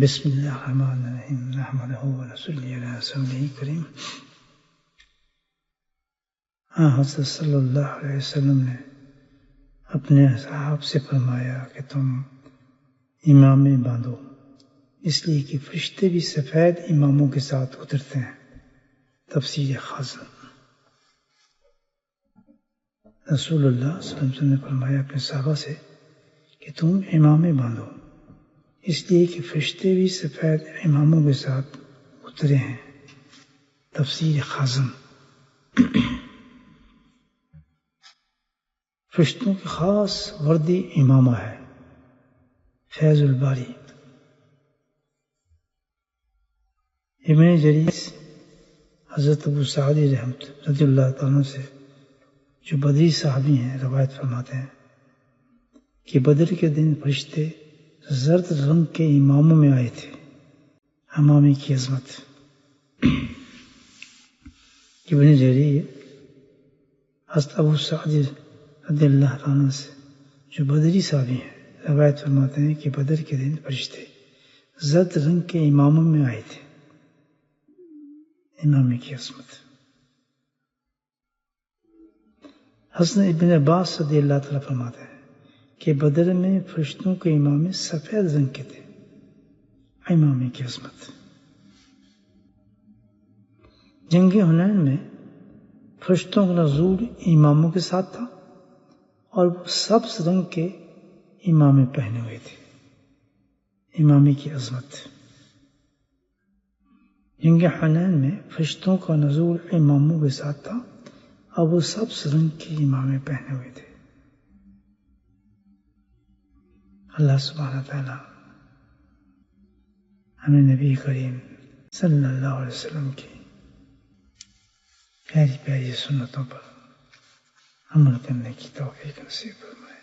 بسم اللہ الرحمن الرحیم نحمدہ ونصلی علی رسولہ کریم۔ حضرت صلی اللہ علیہ وسلم نے اپنے اصحاب سے فرمایا کہ تم امامے باندھو، اس لیے کہ فرشتے بھی سفید اماموں کے ساتھ اترتے ہیں۔ تفسیر خاصہ۔ رسول اللہ صلی اللہ علیہ وسلم نے فرمایا اپنے صحابہ سے کہ تم امامے باندھو، اس لیے کہ فرشتے بھی سفید اماموں کے ساتھ اترے ہیں۔ تفسیر خازن۔ فرشتوں کی خاص وردی امامہ ہے۔ فیض الباری۔ ابن جریر حضرت ابو سعد رضی اللہ تعالیٰ سے جو بدری صحابی ہیں روایت فرماتے ہیں کہ بدر کے دن فرشتے زرد رنگ کے اماموں میں آئے تھے۔ امامی کی عظمت۔ ابن جریر حضرت ابو سعد رضی اللہ عنہ سے جو بدری صحابی ہیں روایت فرماتے ہیں کہ بدر کے دن فرشتے زرد رنگ کے اماموں میں آئے تھے۔ امامی کی عظمت۔ حضرت ابن عباس رضی اللہ تعالیٰ فرماتے ہیں کہ بدر میں فرشتوں کے امامے سفید رنگ کے تھے۔ امامی کی عظمت۔ جنگ حنین میں فرشتوں کا نزول اماموں کے ساتھ تھا اور وہ سبز رنگ کے امامے پہنے ہوئے تھے۔ امامی کی عظمت۔ جنگ حنین میں فرشتوں کا نزول اماموں کے ساتھ تھا اور وہ سبز رنگ کے امامے پہنے ہوئے تھے۔ اللہ سبحانہ تعالیٰ ہمیں نبی کریم صلی اللہ علیہ وسلم کی پیاری پیاری سنتوں پر عمل کرنے کی توفیق نصیب فرمائے۔